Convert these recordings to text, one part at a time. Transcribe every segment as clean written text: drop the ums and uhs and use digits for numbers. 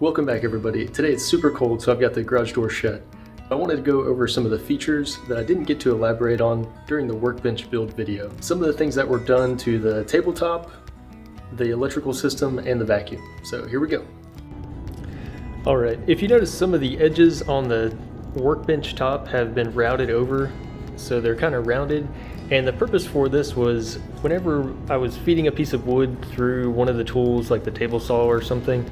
Welcome back everybody. Today it's super cold, so I've got the garage door shut. I wanted to go over some of the features that I didn't get to elaborate on during the workbench build video. Some of the things that were done to the tabletop, the electrical system, and the vacuum. So here we go. Alright, if you notice, some of the edges on the workbench top have been routed over, so they're kind of rounded. And the purpose for this was whenever I was feeding a piece of wood through one of the tools like the table saw or something,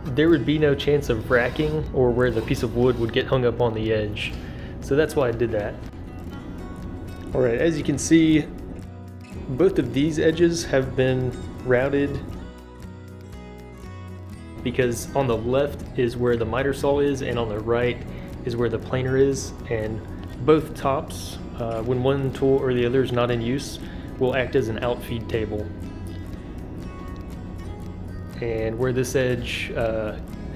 there would be no chance of racking or where the piece of wood would get hung up on the edge. So that's why I did that. Alright, as you can see, both of these edges have been routed because on the left is where the miter saw is and on the right is where the planer is, and both tops, when one tool or the other is not in use, will act as an outfeed table. And where this edge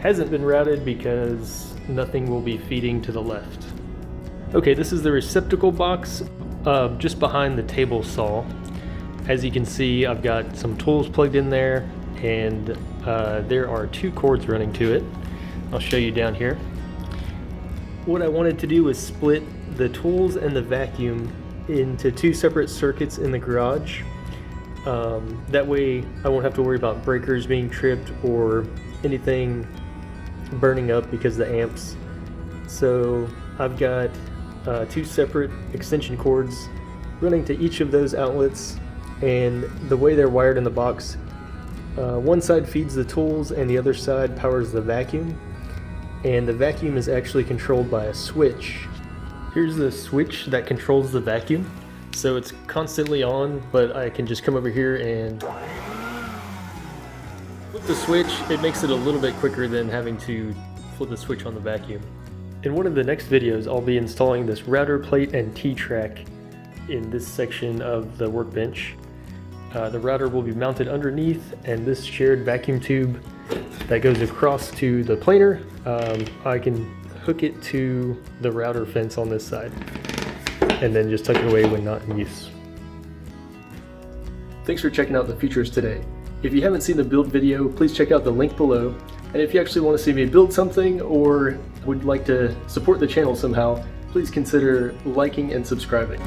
hasn't been routed because nothing will be feeding to the left. Okay, this is the receptacle box just behind the table saw. As you can see, I've got some tools plugged in there, and there are two cords running to it. I'll show you down here. What I wanted to do was split the tools and the vacuum into two separate circuits in the garage. That way I won't have to worry about breakers being tripped or anything burning up because of the amps. So I've got two separate extension cords running to each of those outlets, and the way they're wired in the box, one side feeds the tools and the other side powers the vacuum, and the vacuum is actually controlled by a switch. Here's the switch that controls the vacuum. So it's constantly on, but I can just come over here and flip the switch. It makes it a little bit quicker than having to flip the switch on the vacuum. In one of the next videos, I'll be installing this router plate and T-track in this section of the workbench. The router will be mounted underneath, and this shared vacuum tube that goes across to the planer, I can hook it to the router fence on this side, and then just tuck it away when not in use. Thanks for checking out the features today. If you haven't seen the build video, please check out the link below. And if you actually want to see me build something or would like to support the channel somehow, please consider liking and subscribing.